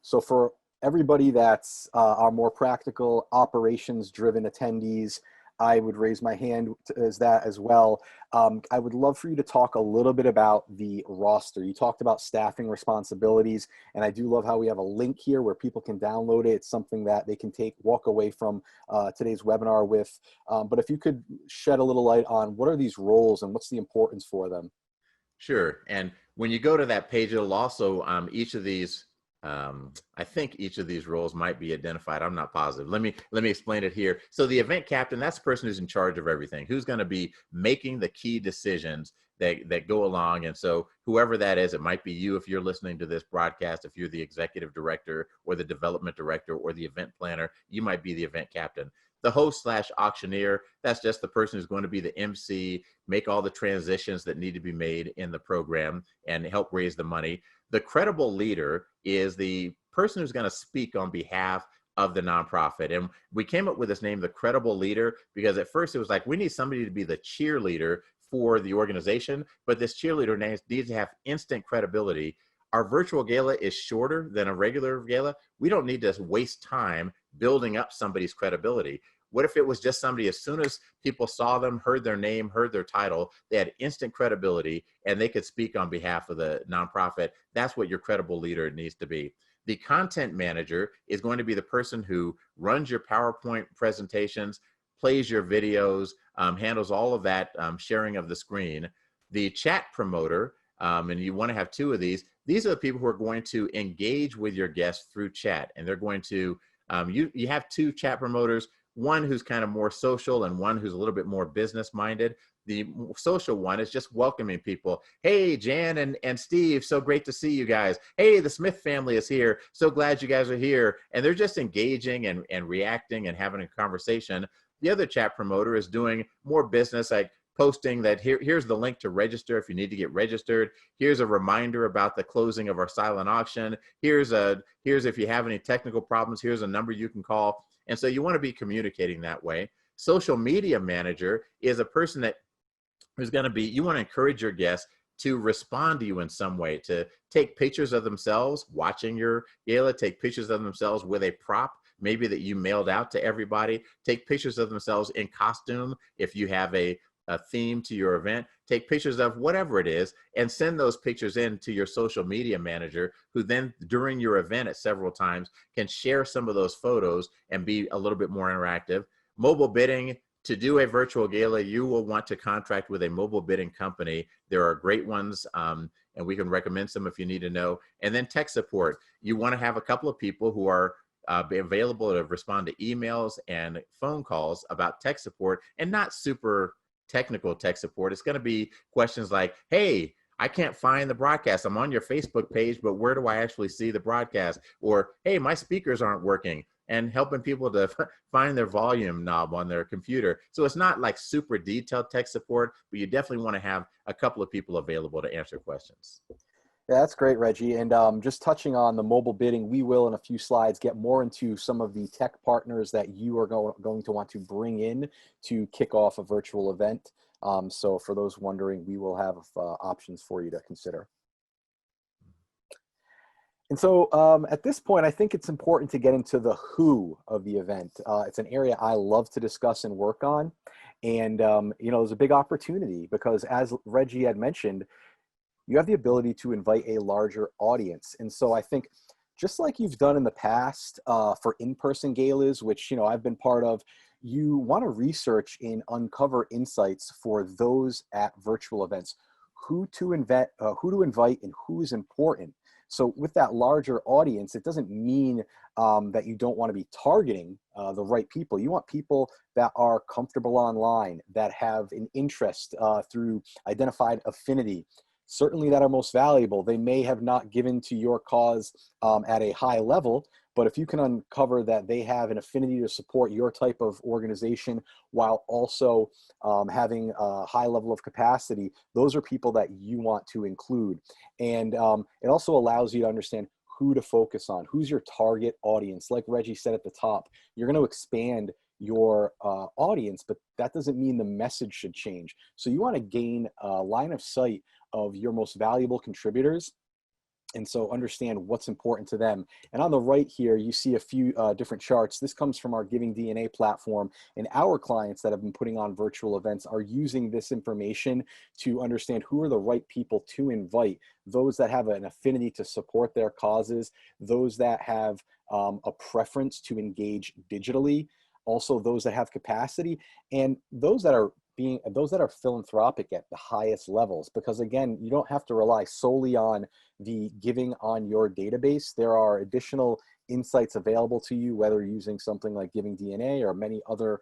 So for everybody that's our more practical, operations-driven attendees, I would raise my hand as that as well. I would love for you to talk a little bit about the roster. You talked about staffing responsibilities, and I do love how we have a link here where people can download it. It's something that they can walk away from today's webinar with. But if you could shed a little light on what are these roles and what's the importance for them? Sure. And when you go to that page, it'll also, each of these, I think each of these roles might be identified. I'm not positive. Let me explain it here. So the event captain, that's the person who's in charge of everything, who's going to be making the key decisions that go along. And so whoever that is, it might be you if you're listening to this broadcast, if you're the executive director or the development director or the event planner, you might be the event captain. The host / auctioneer, that's just the person who's going to be the MC, make all the transitions that need to be made in the program and help raise the money. The credible leader is the person who's going to speak on behalf of the nonprofit. And we came up with this name, the credible leader, because at first it was like, we need somebody to be the cheerleader for the organization, but this cheerleader needs to have instant credibility. Our virtual gala is shorter than a regular gala. We don't need to waste time building up somebody's credibility. What if it was just somebody, as soon as people saw them, heard their name, heard their title, they had instant credibility and they could speak on behalf of the nonprofit? That's what your credible leader needs to be. The content manager is going to be the person who runs your PowerPoint presentations, plays your videos, handles all of that sharing of the screen. The chat promoter, and you want to have 2 of these. These are the people who are going to engage with your guests through chat, and they're going to, you have 2 chat promoters, one who's kind of more social and one who's a little bit more business minded. The social one is just welcoming people. Hey, Jan and Steve, so great to see you guys. Hey, the Smith family is here. So glad you guys are here. And they're just engaging and reacting and having a conversation. The other chat promoter is doing more business, like posting that here's the link to register if you need to get registered. Here's a reminder about the closing of our silent auction. Here's if you have any technical problems, here's a number you can call. And so you want to be communicating that way. Social media manager is a person who's going to be, you want to encourage your guests to respond to you in some way, to take pictures of themselves watching your gala, take pictures of themselves with a prop, maybe that you mailed out to everybody, take pictures of themselves in costume if you have a theme to your event, take pictures of whatever it is, and send those pictures in to your social media manager, who then during your event at several times can share some of those photos and be a little bit more interactive. Mobile bidding. To do a virtual gala, you will want to contract with a mobile bidding company. There are great ones, and we can recommend some if you need to know. And then tech support. You want to have a couple of people who are be available to respond to emails and phone calls about tech support, and not super technical tech support. It's going to be questions like, hey, I can't find the broadcast. I'm on your Facebook page, but where do I actually see the broadcast? Or, hey, my speakers aren't working, and helping people to find their volume knob on their computer. So it's not like super detailed tech support, but you definitely want to have a couple of people available to answer questions. Yeah, that's great, Reggie. And just touching on the mobile bidding, we will in a few slides get more into some of the tech partners that you are going to want to bring in to kick off a virtual event. So for those wondering, we will have options for you to consider. And so at this point, I think it's important to get into the who of the event. It's an area I love to discuss and work on. And, you know, there's a big opportunity because as Reggie had mentioned, you have the ability to invite a larger audience. And so I think just like you've done in the past for in-person galas, which, you know, I've been part of, you want to research and uncover insights for those at virtual events, who to invite and who is important. So with that larger audience, it doesn't mean that you don't want to be targeting the right people. You want people that are comfortable online, that have an interest through identified affinity, certainly that are most valuable. They may have not given to your cause at a high level, but if you can uncover that they have an affinity to support your type of organization while also having a high level of capacity, those are people that you want to include. And it also allows you to understand who to focus on, who's your target audience. Like Reggie said at the top, you're going to expand your audience, but that doesn't mean the message should change. So you want to gain a line of sight of your most valuable contributors, and so understand what's important to them. And on the right here, you see a few different charts. This comes from our Giving DNA platform, and our clients that have been putting on virtual events are using this information to understand who are the right people to invite, those that have an affinity to support their causes, those that have a preference to engage digitally, also those that have capacity, and those that are philanthropic at the highest levels. Because again, you don't have to rely solely on the giving on your database. There are additional insights available to you, whether using something like Giving DNA or many other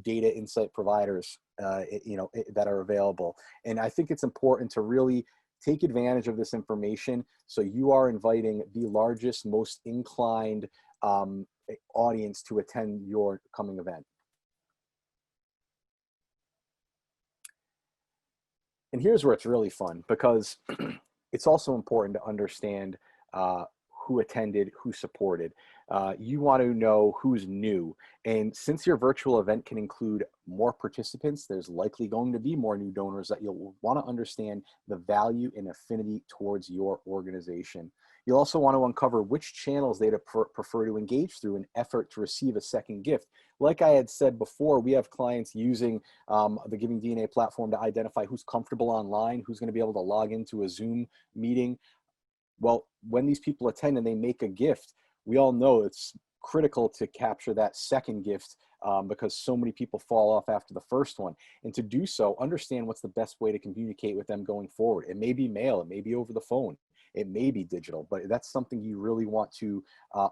data insight providers that are available. And I think it's important to really take advantage of this information so you are inviting the largest, most inclined audience to attend your coming event. And here's where it's really fun, because it's also important to understand who attended, who supported. You want to know who's new. And since your virtual event can include more participants, there's likely going to be more new donors that you'll want to understand the value and affinity towards your organization. You'll also want to uncover which channels they'd prefer to engage through in effort to receive a second gift. Like I had said before, we have clients using the Giving DNA platform to identify who's comfortable online, who's going to be able to log into a Zoom meeting. Well, when these people attend and they make a gift, we all know it's critical to capture that second gift because so many people fall off after the first one. And to do so, understand what's the best way to communicate with them going forward. It may be mail, it may be over the phone, it may be digital, but that's something you really want to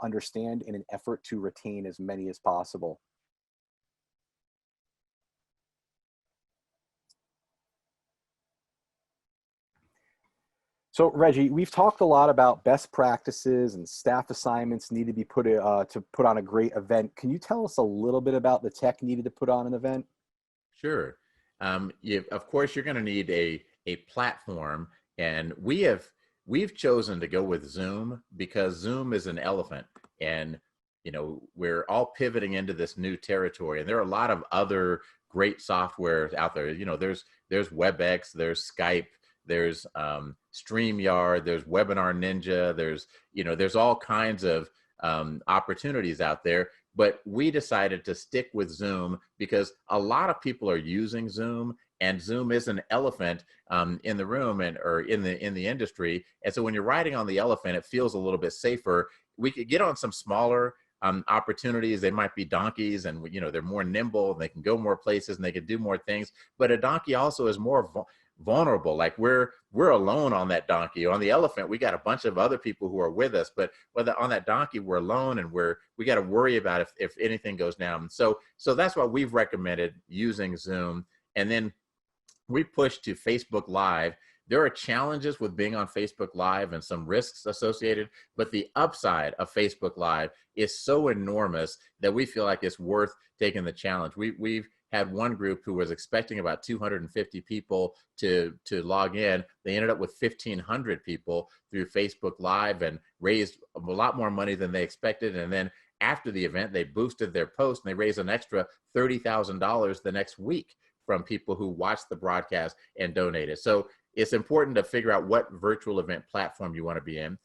understand in an effort to retain as many as possible. So Reggie, we've talked a lot about best practices and staff assignments need to be put to put on a great event. Can you tell us a little bit about the tech needed to put on an event? Sure. Of course, you're going to need a platform, and we've chosen to go with Zoom because Zoom is an elephant, and we're all pivoting into this new territory, and there are a lot of other great softwares out there. There's WebEx, there's Skype, there's StreamYard, there's Webinar Ninja, there's all kinds of opportunities out there. But we decided to stick with Zoom because a lot of people are using Zoom, and Zoom is an elephant in the room or in the industry. And so when you're riding on the elephant, it feels a little bit safer. We could get on some smaller opportunities. They might be donkeys, and they're more nimble, and they can go more places, and they can do more things. But a donkey also is more vulnerable. Like we're alone on that donkey. On the elephant, we got a bunch of other people who are with us, but on that donkey, we're alone, and we got to worry about if anything goes down. So that's why we've recommended using Zoom. And then we pushed to Facebook Live There are challenges with being on Facebook Live and some risks associated, but the upside of Facebook Live is so enormous that we feel like it's worth taking the challenge. We've had one group who was expecting about 250 people to log in. They ended up with 1,500 people through Facebook Live and raised a lot more money than they expected. And then after the event, they boosted their post and they raised an extra $30,000 the next week from people who watched the broadcast and donated. So it's important to figure out what virtual event platform you want to be in.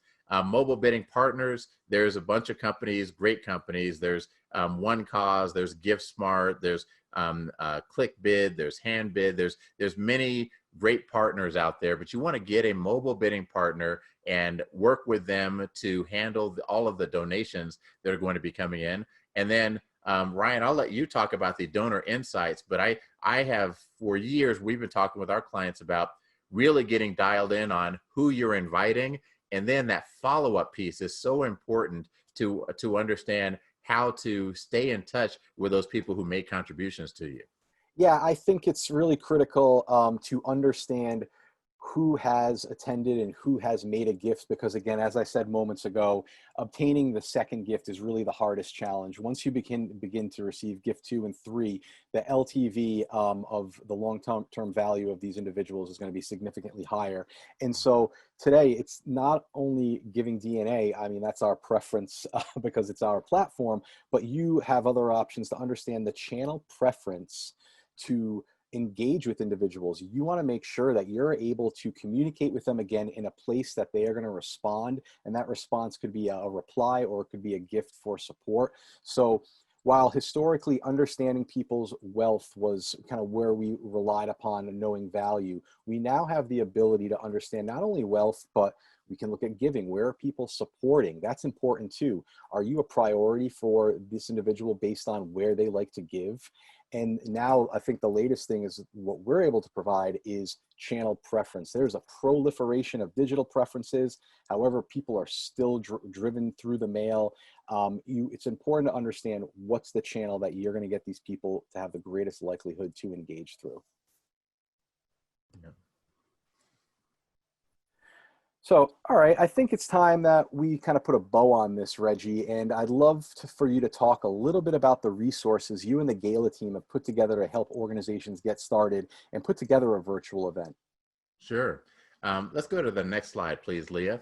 Mobile bidding partners, there's a bunch of companies, great companies. There's One Cause, there's GiftSmart, there's ClickBid, there's HandBid, there's many great partners out there, but you want to get a mobile bidding partner and work with them to handle all of the donations that are going to be coming in. And then Ryan, I'll let you talk about the donor insights, but I have, for years, we've been talking with our clients about really getting dialed in on who you're inviting. And then that follow-up piece is so important to understand how to stay in touch with those people who made contributions to you. Yeah, I think it's really critical to understand who has attended and who has made a gift, because again, as I said moments ago, obtaining the second gift is really the hardest challenge. Once you begin to receive gift 2 and 3, the LTV of the long-term value of these individuals is going to be significantly higher. And so today, it's not only Giving DNA, I mean, that's our preference because it's our platform, but you have other options to understand the channel preference to engage with individuals. You want to make sure that you're able to communicate with them again in a place that they are going to respond. And that response could be a reply or it could be a gift for support. So while historically understanding people's wealth was kind of where we relied upon knowing value, we now have the ability to understand not only wealth, but we can look at giving. Where are people supporting? That's important too. Are you a priority for this individual based on where they like to give? And now I think the latest thing is what we're able to provide is channel preference. There's a proliferation of digital preferences. However, people are still driven through the mail. It's important to understand what's the channel that you're going to get these people to have the greatest likelihood to engage through. Yeah. So, all right, I think it's time that we kind of put a bow on this, Reggie, and I'd love for you to talk a little bit about the resources you and the Gala team have put together to help organizations get started and put together a virtual event. Sure. Let's go to the next slide, please, Leah.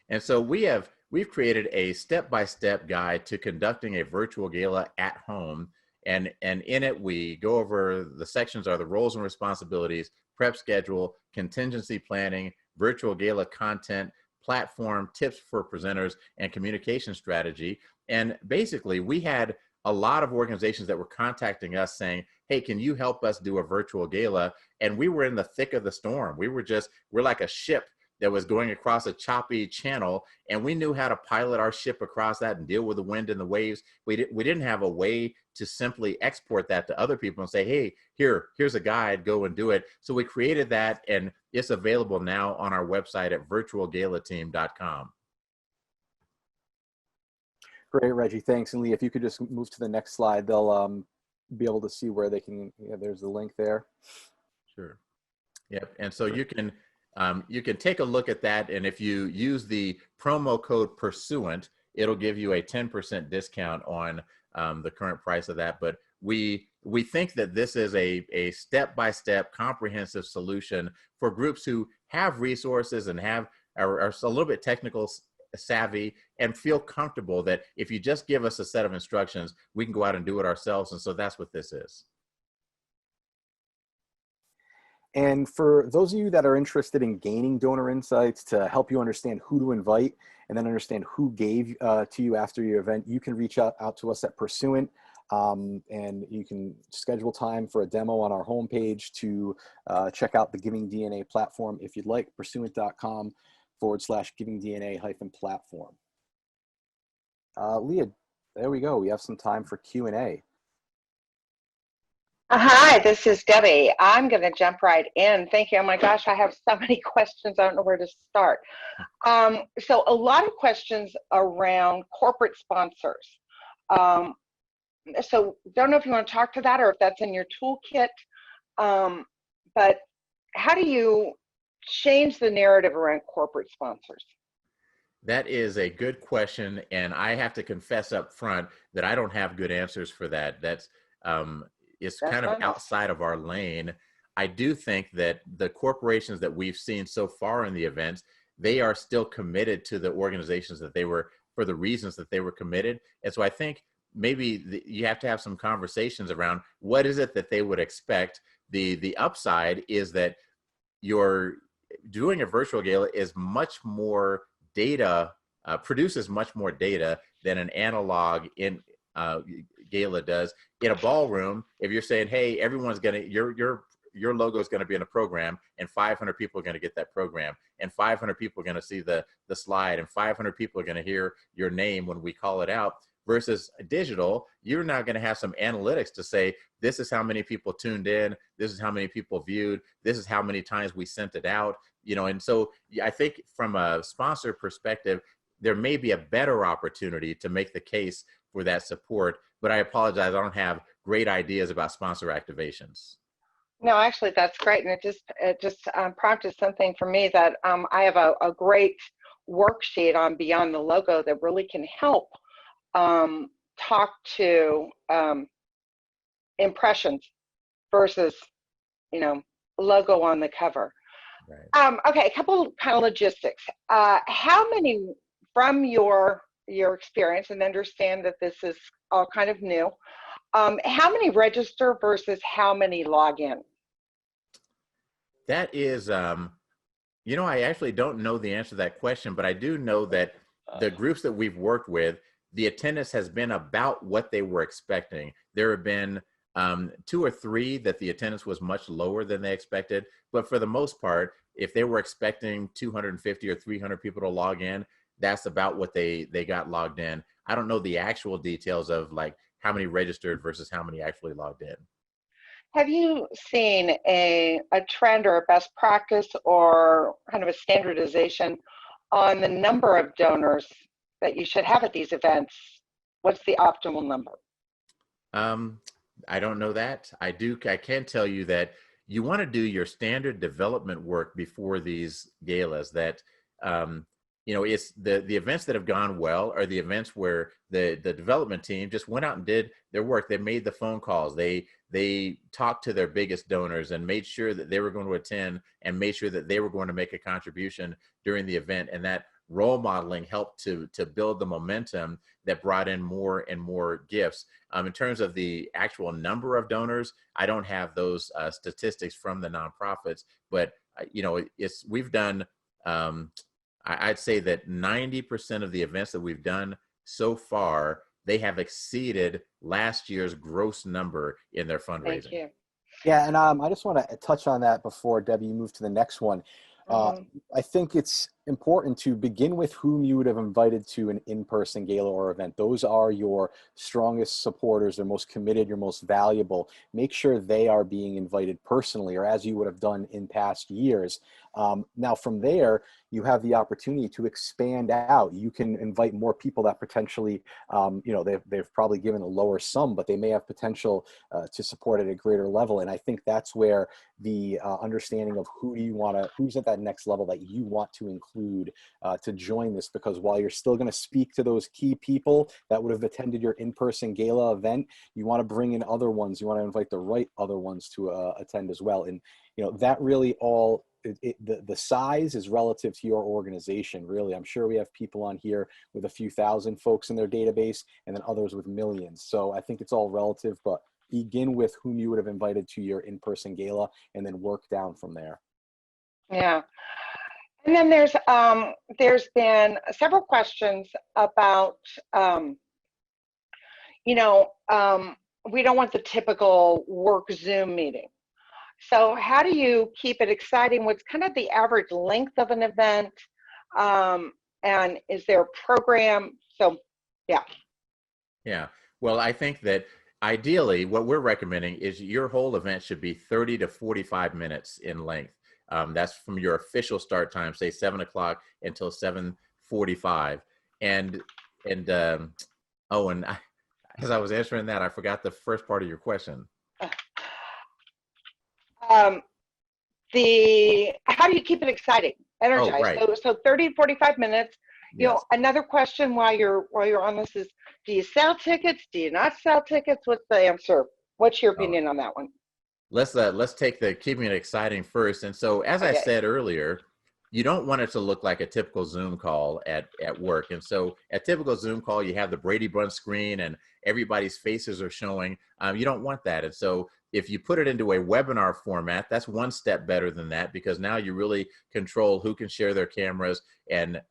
And so we've created a step-by-step guide to conducting a virtual gala at home. And in it, we go over the sections are the roles and responsibilities, prep schedule, contingency planning, virtual gala content, platform, tips for presenters, and communication strategy. And basically, we had a lot of organizations that were contacting us saying, hey, can you help us do a virtual gala? And we were in the thick of the storm. We're like a ship that was going across a choppy channel, and we knew how to pilot our ship across that and deal with the wind and the waves. We didn't have a way to simply export that to other people and say, hey, here's a guide, go and do it. So we created that, and it's available now on our website at virtualgalateam.com. Great, Reggie, thanks. And Lee, if you could just move to the next slide, they'll be able to see where they can, yeah, there's the link there. Sure. Yep, and so you can take a look at that, and if you use the promo code PURSUANT, it'll give you a 10% discount on the current price of that. But we think that this is a step-by-step comprehensive solution for groups who have resources and are a little bit technical savvy and feel comfortable that if you just give us a set of instructions, we can go out and do it ourselves. And so that's what this is. And for those of you that are interested in gaining donor insights to help you understand who to invite and then understand who gave to you after your event, you can reach out to us at Pursuant, and you can schedule time for a demo on our homepage to check out the Giving DNA platform if you'd like, pursuant.com/givingdna-platform. Leah, there we go. We have some time for Q&A. Hi, this is Debbie. I'm going to jump right in. Thank you. Oh my gosh, I have so many questions. I don't know where to start. So a lot of questions around corporate sponsors. So don't know if you want to talk to that or if that's in your toolkit. But how do you change the narrative around corporate sponsors? That is a good question, and I have to confess up front that I don't have good answers for that. It's That's kind of fine. outside of our lane. I do think that the corporations that we've seen so far in the events, they are still committed to the organizations that they were, for the reasons that they were committed. And so I think maybe you have to have some conversations around what is it that they would expect. The upside is that you're doing a virtual gala is much more data, produces much more data than an analog gala does. In a ballroom, if you're saying, hey, everyone's gonna, your logo is going to be in a program, and 500 people are going to get that program, and 500 people are going to see the slide, and 500 people are going to hear your name when we call it out. Versus digital, you're now going to have some analytics to say, this is how many people tuned in, this is how many people viewed, this is how many times we sent it out, and so I think from a sponsor perspective, there may be a better opportunity to make the case for that support, but I apologize, I don't have great ideas about sponsor activations. No, actually, that's great, and it just prompted something for me that I have a great worksheet on Beyond the Logo that really can help talk to impressions versus, logo on the cover. Right. Okay, a couple kind of logistics. How many, from your experience, and understand that this is all kind of new, how many register versus how many log in? That is, I actually don't know the answer to that question, but I do know that the groups that we've worked with, the attendance has been about what they were expecting. There have been 2 or 3 that the attendance was much lower than they expected, but for the most part, if they were expecting 250 or 300 people to log in, that's about what they got logged in. I don't know the actual details of like how many registered versus how many actually logged in. Have you seen a trend or a best practice or kind of a standardization on the number of donors that you should have at these events? What's the optimal number? I don't know that. I can tell you that you want to do your standard development work before these galas. That it's the events that have gone well are the events where the development team just went out and did their work. They made the phone calls. They talked to their biggest donors and made sure that they were going to attend and made sure that they were going to make a contribution during the event. And that role modeling helped to build the momentum that brought in more and more gifts. In terms of the actual number of donors, I don't have those statistics from the nonprofits, but we've done. I'd say that 90% of the events that we've done so far, they have exceeded last year's gross number in their fundraising. Thank you. Yeah, and I just want to touch on that before, Debbie, you move to the next one. I think it's important to begin with whom you would have invited to an in-person gala or event. Those are your strongest supporters, they're most committed, your most valuable. Make sure they are being invited personally, or as you would have done in past years. Now from there, you have the opportunity to expand out. You can invite more people that potentially, they've probably given a lower sum, but they may have potential to support at a greater level. And I think that's where the understanding of who's at that next level that you want to include to join this, because while you're still going to speak to those key people that would have attended your in-person gala event, you want to bring in other ones. You want to invite the right other ones to attend as well. And that really all, the size is relative to your organization, really. I'm sure we have people on here with a few thousand folks in their database and then others with millions. So I think it's all relative, but begin with whom you would have invited to your in-person gala and then work down from there. Yeah. And then there's been several questions about, we don't want the typical work Zoom meeting. So how do you keep it exciting? What's kind of the average length of an event? And is there a program? So, yeah. Yeah. Well, I think that ideally what we're recommending is your whole event should be 30 to 45 minutes in length. That's from your official start time, say 7 o'clock until 7:45. And as I was answering that, I forgot the first part of your question. how do you keep it exciting, Oh, energized? right. So 30 to 45 minutes. You know, Yes. another question while you're on this is, do you sell tickets? Do you not sell tickets? What's the answer? What's your Oh, opinion on that one? let's take the keeping it exciting first. And so, as I Okay. said earlier, you don't want it to look like a typical Zoom call at work. And so, a typical Zoom call, you have the Brady Bunch screen and everybody's faces are showing. You don't want that. And so, if you put it into a webinar format, that's one step better than that, because now you really control who can share their cameras and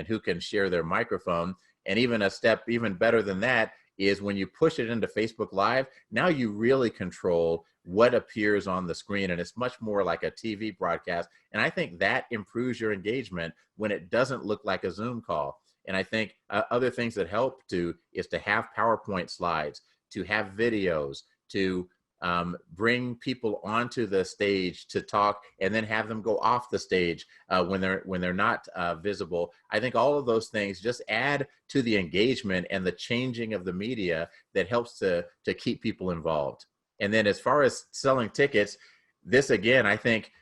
who can share their microphone. And even a step even better than that is when you push it into Facebook Live, now you really control what appears on the screen, and it's much more like a TV broadcast. And I think that improves your engagement when it doesn't look like a Zoom call. And I think other things that help is to have PowerPoint slides, to have videos, to bring people onto the stage to talk, and then have them go off the stage when they're not visible. I think all of those things just add to the engagement and the changing of the media that helps to keep people involved. And then as far as selling tickets, this again, I think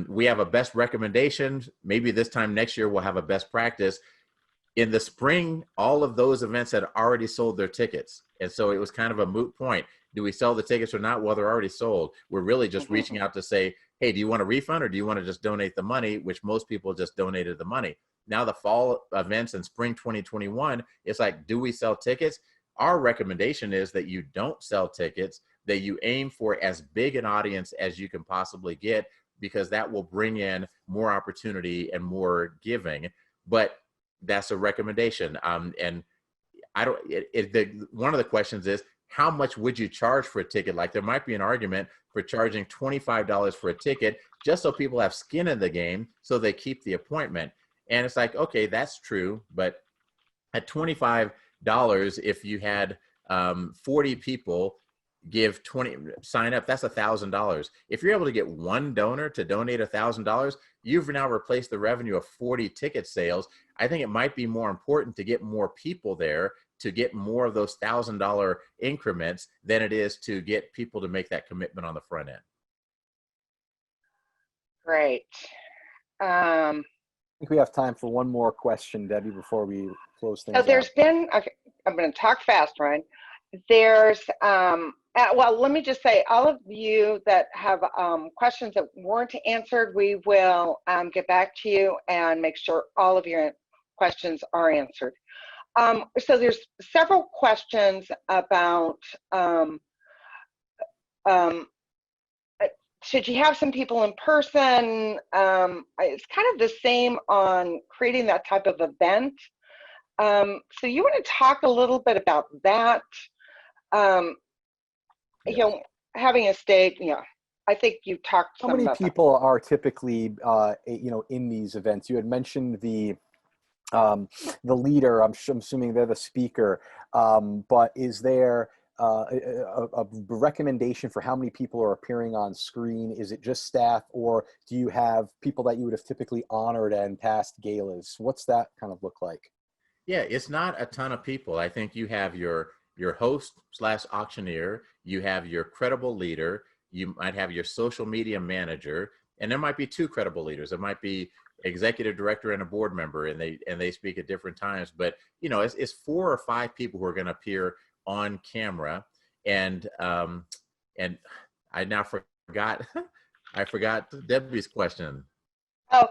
we have a best recommendation. Maybe this time next year we'll have a best practice. In the spring, all of those events had already sold their tickets. And so it was kind of a moot point. Do we sell the tickets or not? Well, they're already sold. We're really just reaching out to say, hey, do you want a refund or do you want to just donate the money? Which most people just donated the money. Now the fall events in spring 2021, it's like, do we sell tickets? Our recommendation is that you don't sell tickets, that you aim for as big an audience as you can possibly get, because that will bring in more opportunity and more giving. But that's a recommendation. And I don't, one of the questions is, how much would you charge for a ticket? Like there might be an argument for charging $25 for a ticket just so people have skin in the game so they keep the appointment. And it's like, okay, that's true. But at $25, if you had 40 people give 20 sign up, that's $1,000. If you're able to get one donor to donate $1,000, you've now replaced the revenue of 40 ticket sales. I think it might be more important to get more people there to get more of those $1,000 increments than it is to get people to make that commitment on the front end. Great. I think we have time for one more question, Debbie, before we close things So there's out. been, okay, I'm going to talk fast, Ryan. There's, well, let me just say, all of you that have questions that weren't answered, we will get back to you and make sure all of your questions are answered. So there's several questions about should you have some people in person? It's kind of the same on creating that type of event. So you want to talk a little bit about that? You know, having a stage, I think you talked How some many about people are typically, in these events? You had mentioned the leader. I'm assuming they're the speaker. But is there a recommendation for how many people are appearing on screen? Is it just staff, or do you have people that you would have typically honored in past galas? What's that kind of look like? Yeah, it's not a ton of people. I think you have your host / auctioneer, you have your credible leader, you might have your social media manager, and there might be two credible leaders. It might be executive director and a board member, and they speak at different times. But it's 4 or 5 people who are going to appear on camera, and I now forgot I forgot Debbie's question. Oh,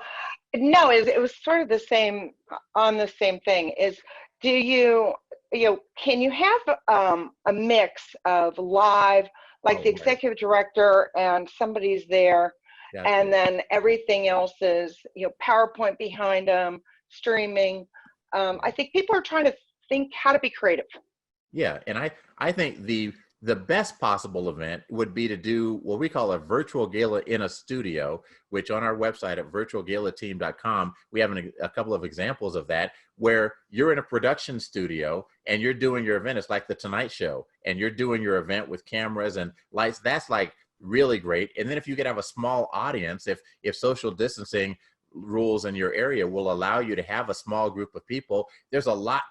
no, it was sort of the same, on the same thing. Is, do you, can you have a mix of live, like Oh, the right. executive director and somebody's there, Gotcha. and then everything else is, PowerPoint behind them, streaming. I think people are trying to think how to be creative. Yeah, and I think the best possible event would be to do what we call a virtual gala in a studio, which on our website at virtualgalateam.com, we have a couple of examples of that, where you're in a production studio and you're doing your event. It's like the Tonight Show, and you're doing your event with cameras and lights. That's like really great. And then if you could have a small audience, if social distancing rules in your area will allow you to have a small group of people, there's a lot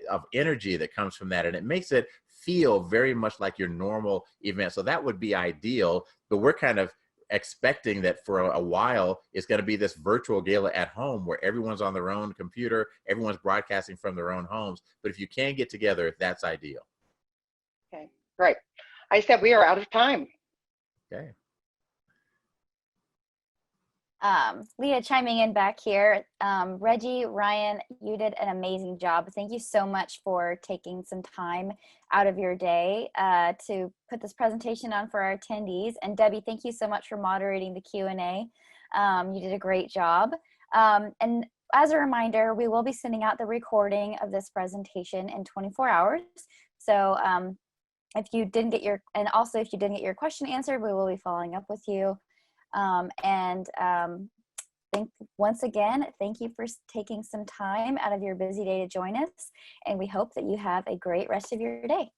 of energy that comes from that, and it makes it feel very much like your normal event. So that would be ideal, but we're kind of expecting that for a while it's going to be this virtual gala at home where everyone's on their own computer, everyone's broadcasting from their own homes. But if you can get together, that's ideal. Okay, great. I said we are out of time. Okay. Leah chiming in back here. Reggie, Ryan, you did an amazing job. Thank you so much for taking some time out of your day to put this presentation on for our attendees. And Debbie, thank you so much for moderating the Q&A. You did a great job. And as a reminder, we will be sending out the recording of this presentation in 24 hours. So if you didn't get your, and also if you didn't get your question answered, we will be following up with you. Once again, thank you for taking some time out of your busy day to join us, and we hope that you have a great rest of your day.